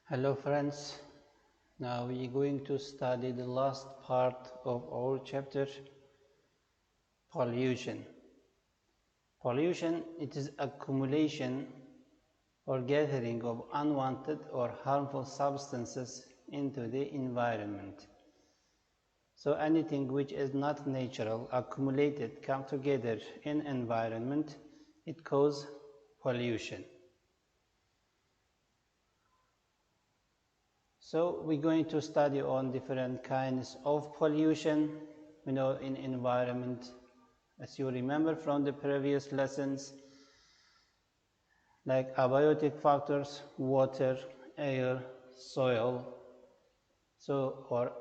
Hello friends, now we are going to study the last part of our chapter, pollution. Pollution, it is accumulation or gathering of unwanted or harmful substances into the environment. So anything which is not natural, accumulated, come together in environment, it causes pollution. So we're going to study on different kinds of pollution, in environment. As you remember from the previous lessons, like abiotic factors, water, air, soil, or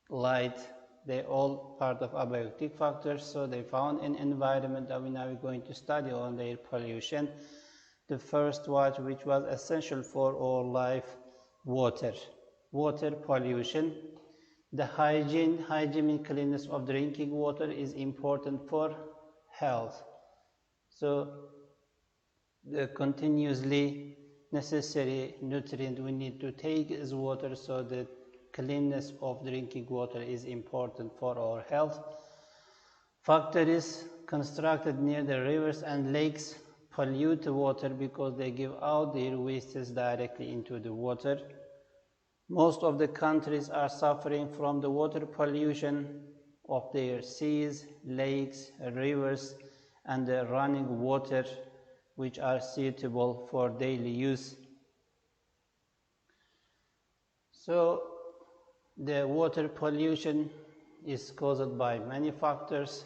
light, they all part of abiotic factors, so they found in environment, and now we're going to study on their pollution. The first one, which was essential for all life, water pollution. The hygiene and cleanliness of drinking water is important for health. So the continuously necessary nutrient we need to take is water, so the cleanness of drinking water is important for our health. Factories constructed near the rivers and lakes pollute the water because they give out their wastes directly into the water. Most of the countries are suffering from the water pollution of their seas, lakes, rivers, and the running water which are suitable for daily use. So the water pollution is caused by many factors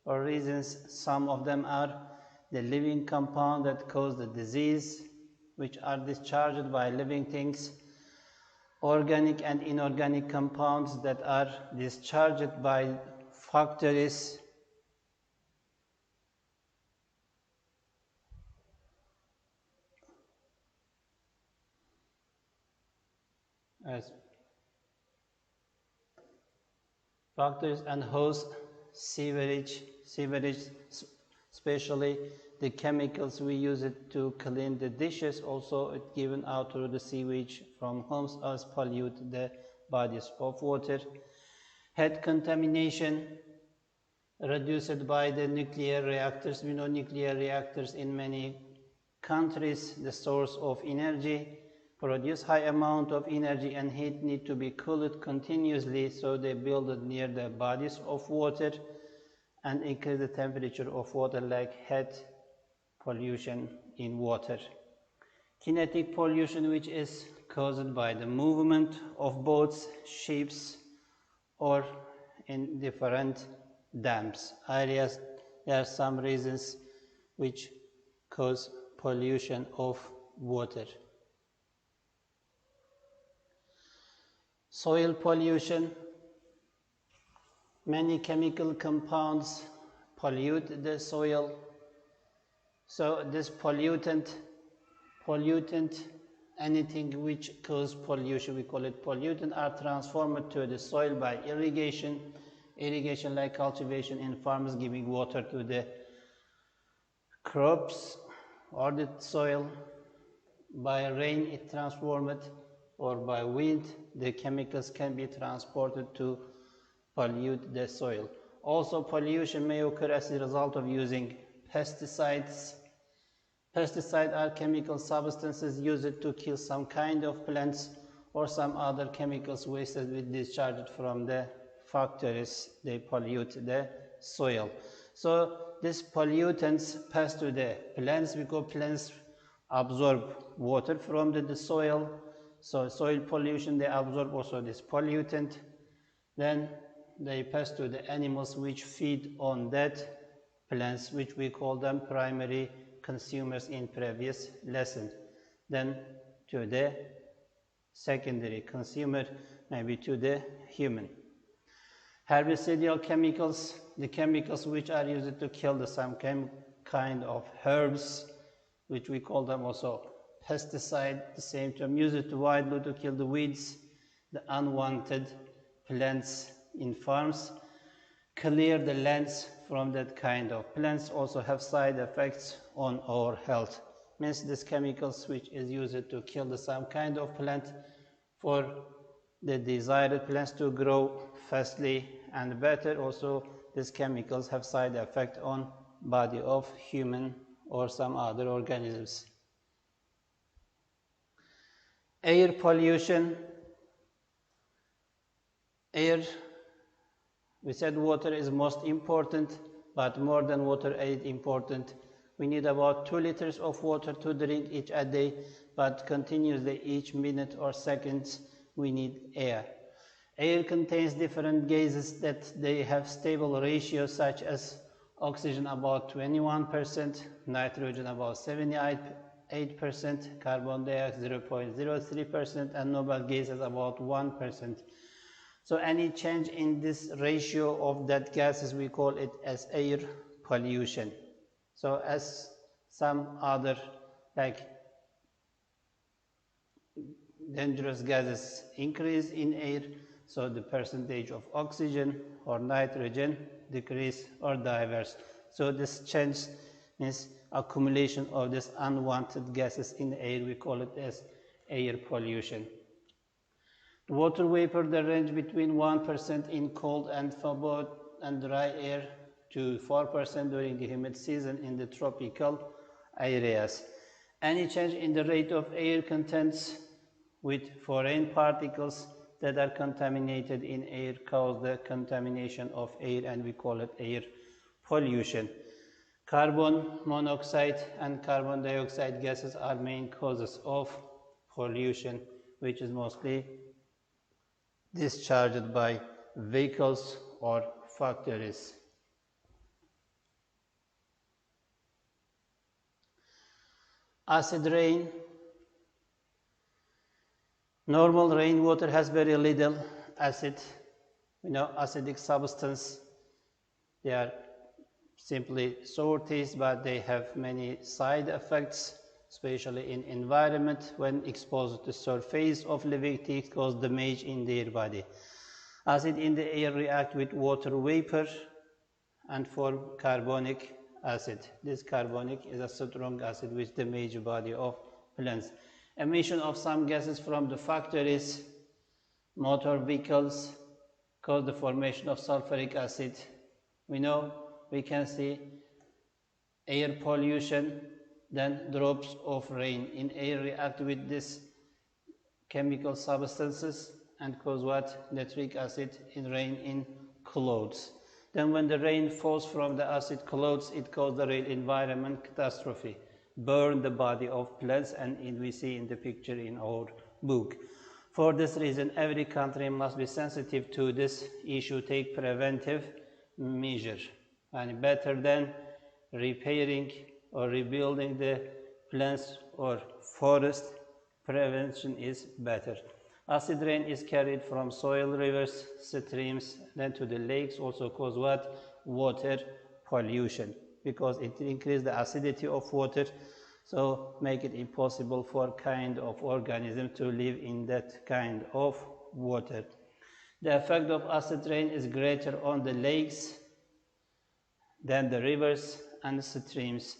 or reasons. Some of them are the living compound that cause the disease, which are discharged by living things, organic and inorganic compounds that are discharged by factories, as factories and host sewage, especially the chemicals we use it to clean the dishes, also it given out through the sewage from homes as pollute the bodies of water. Head contamination reduced by the nuclear reactors. We know nuclear reactors in many countries, the source of energy, produce high amount of energy and heat, need to be cooled continuously, so they build it near the bodies of water and increase the temperature of water, like head pollution in water. Kinetic pollution, which is caused by the movement of boats, ships, or in different dams areas. There are some reasons which cause pollution of water. Soil pollution. Many chemical compounds pollute the soil. So this pollutant, anything which causes pollution, we call it pollutant, are transformed to the soil by irrigation like cultivation in farms, giving water to the crops or the soil. By rain it transformed, or by wind the chemicals can be transported to pollute the soil. Also, pollution may occur as a result of using pesticides. Pesticides are chemical substances used to kill some kind of plants or some other chemicals wasted with discharged from the factories. They pollute the soil. So these pollutants pass to the plants because plants absorb water from the soil. So soil pollution, they absorb also this pollutant. Then they pass to the animals which feed on that plants, which we call them primary consumers in previous lesson. Then to the secondary consumer, maybe to the human. Herbicidal chemicals, the chemicals which are used to kill some kind of herbs, which we call them also pesticide, the same term, used widely to kill the weeds, the unwanted plants in farms, clear the lands from that kind of plants, also have side effects on our health. means this chemicals which is used to kill some kind of plant for the desired plants to grow fastly and better. Also, these chemicals have side effect on body of human or some other organisms. Air pollution. Air, we said water is most important, but more than water is important. We need about 2 liters of water to drink each a day, but continuously each minute or seconds we need air. Air contains different gases that they have stable ratios, such as oxygen about 21%, nitrogen about 78%, carbon dioxide 0.03%, and noble gases about 1%. So any change in this ratio of that gases, we call it as air pollution. So as some other like dangerous gases increase in air, so the percentage of oxygen or nitrogen decrease or diverge. So this change means accumulation of this unwanted gases in the air. We call it as air pollution. Water vapor, they range between 1% in cold and dry air to 4% during the humid season in the tropical areas. Any change in the rate of air contents with foreign particles that are contaminated in air cause the contamination of air, and we call it air pollution. Carbon monoxide and carbon dioxide gases are main causes of pollution, which is mostly discharged by vehicles or factories. Acid rain. Normal rainwater has very little acid. Acidic substance. They are simply sour taste, but they have many side effects, especially in environment. When exposed to surface of living things, cause damage in their body. Acid in the air react with water vapor and form carbonic acid. This carbonic is a strong acid which damages body of plants. Emission of some gases from the factories, motor vehicles cause the formation of sulfuric acid. We can see air pollution. Then drops of rain in air react with this chemical substances and cause what? Nitric acid in rain in clothes. Then when the rain falls from the acid clouds, it causes the real environment catastrophe, burn the body of plants, and we see in the picture in our book. For this reason, every country must be sensitive to this issue, take preventive measure, and better than repairing or rebuilding the plants or forest, prevention is better. Acid rain is carried from soil, rivers, streams, then to the lakes, also cause what? Water pollution, because it increases the acidity of water, so make it impossible for kind of organism to live in that kind of water. The effect of acid rain is greater on the lakes than the rivers and streams.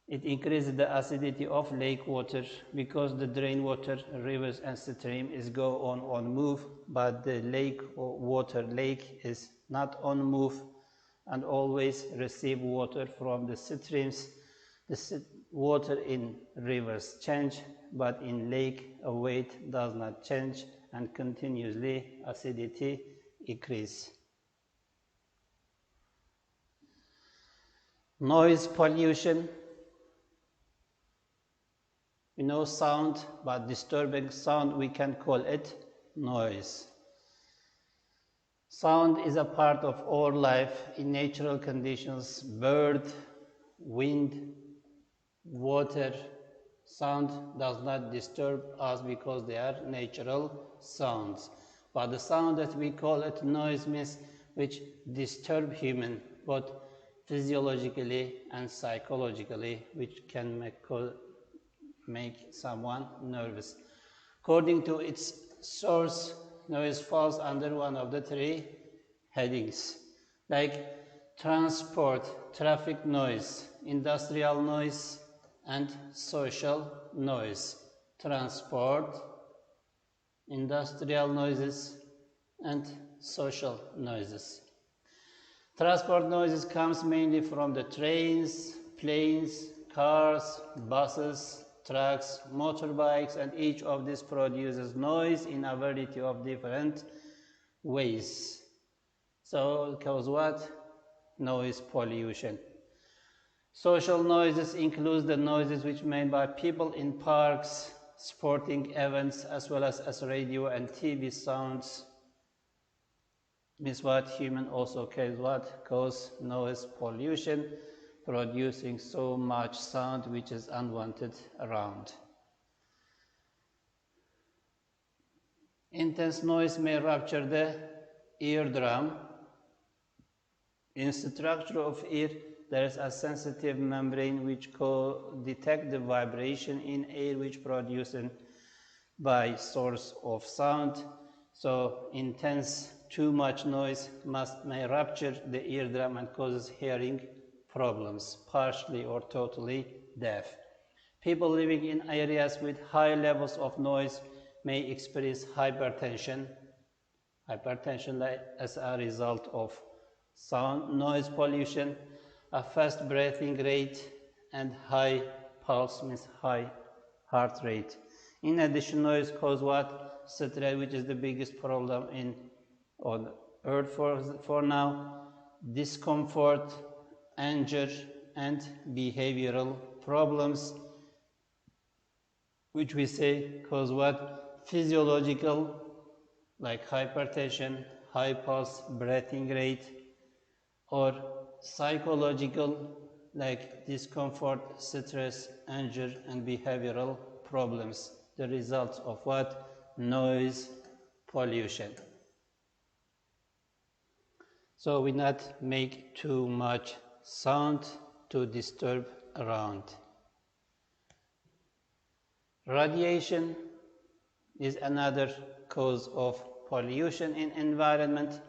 It increases the acidity of lake water because the drain water, rivers and stream is go on move, but the lake is not on move and always receive water from the streams. The water in rivers change, but in lake weight does not change, and continuously acidity increase. Noise pollution. Sound, but disturbing sound, we can call it noise. Sound is a part of our life in natural conditions. Bird, wind, water. Sound does not disturb us because they are natural sounds. But the sound that we call it noise means which disturb human, both physiologically and psychologically, which can make someone nervous. According to its source, noise falls under one of the three headings, like transport, traffic noise, industrial noise, and social noise, transport, industrial noises, and social noises. Transport noises comes mainly from the trains, planes, cars, buses, trucks, motorbikes, and each of these produces noise in a variety of different ways. So it causes what? Noise pollution. Social noises include the noises which made by people in parks, sporting events, as well as radio and TV sounds. Means what? Human also cause noise pollution, producing so much sound which is unwanted around. Intense noise may rupture the eardrum. In structure of ear, there is a sensitive membrane which detect the vibration in air which produced by source of sound. So intense, too much noise may rupture the eardrum and causes hearing problems, partially or totally deaf. People living in areas with high levels of noise may experience hypertension as a result of sound noise pollution, a fast breathing rate, and high pulse means high heart rate. In addition, noise causes what? Stress, which is the biggest problem on earth for now, discomfort, anger, and behavioral problems, which we say cause what? Physiological, like hypertension, high pulse, breathing rate, or psychological, like discomfort, stress, anger, and behavioral problems, the results of what? Noise pollution. So we not make too much sound to disturb around. Radiation is another cause of pollution in environment.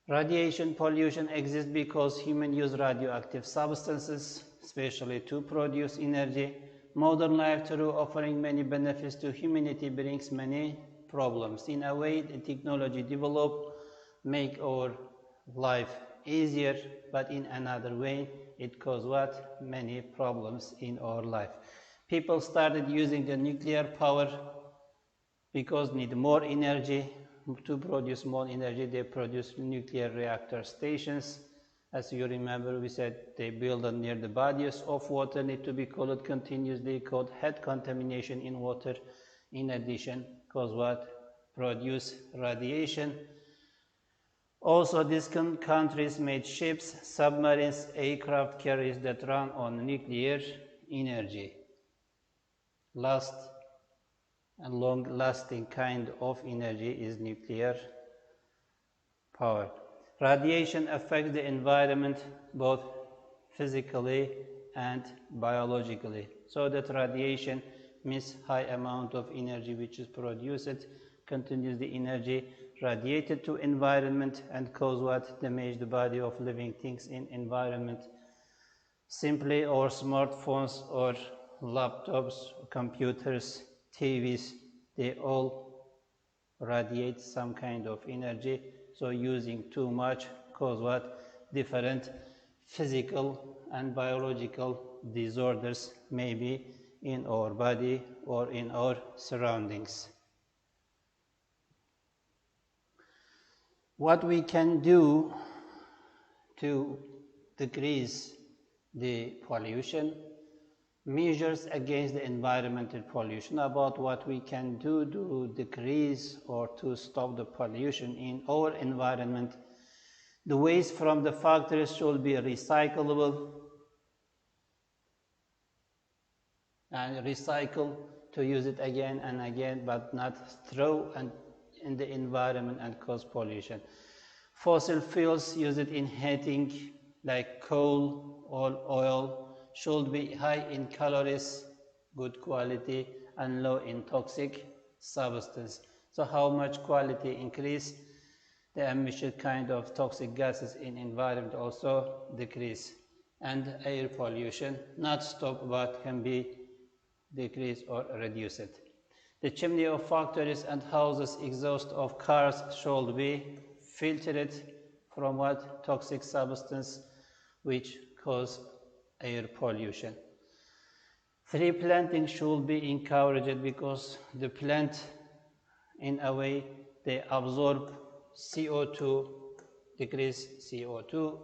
Radiation pollution exists because humans use radioactive substances, especially to produce energy. Modern life, through offering many benefits to humanity, brings many problems. In a way, the technology developed make our life easier, but in another way, it causes what? Many problems in our life. People started using the nuclear power because need more energy. To produce more energy, they produce nuclear reactor stations. As you remember, we said they build them near the bodies of water, need to be cooled continuously, called head contamination in water. In addition, cause what? Produce radiation. Also, these countries made ships, submarines, aircraft carriers that run on nuclear energy. Last and long-lasting kind of energy is nuclear power. Radiation affects the environment both physically and biologically. So that radiation means high amount of energy which is produced, continues the energy radiated to environment and cause what? Damage the body of living things in environment. Simply our smartphones or laptops, computers, TVs, they all radiate some kind of energy. So using too much cause what? Different physical and biological disorders maybe in our body or in our surroundings. What we can do to decrease the pollution, measures against the environmental pollution, about what we can do to decrease or to stop the pollution in our environment. The waste from the factories should be recyclable and recycle to use it again and again, but not throw in the environment and cause pollution. Fossil fuels used in heating like coal or oil should be high in calories, good quality, and low in toxic substance. So how much quality increase, the emission kind of toxic gases in environment also decrease. and air pollution, not stop but can be decreased or reduced. The chimney of factories and houses, exhaust of cars should be filtered from what toxic substance which cause air pollution. Tree planting should be encouraged because the plant, in a way, they absorb CO2, decrease CO2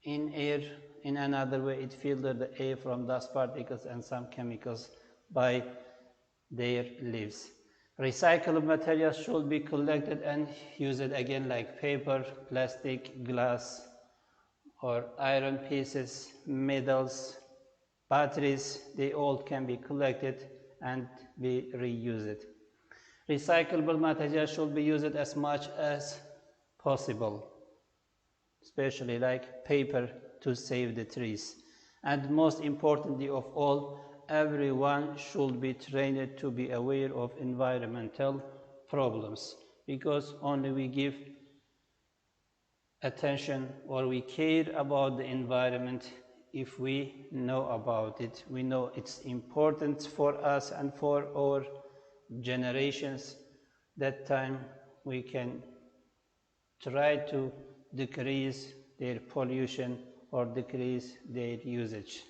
in air. In another way, it filters the air from dust particles and some chemicals by their leaves. Recyclable materials should be collected and used again, like paper, plastic, glass, or iron pieces, metals, batteries. They all can be collected and be reused. Recyclable materials should be used as much as possible, especially like paper, to save the trees. And most importantly of all, everyone should be trained to be aware of environmental problems, because only we give attention or we care about the environment if we know about it. We know its importance for us and for our generations. That time we can try to decrease their pollution or decrease their usage.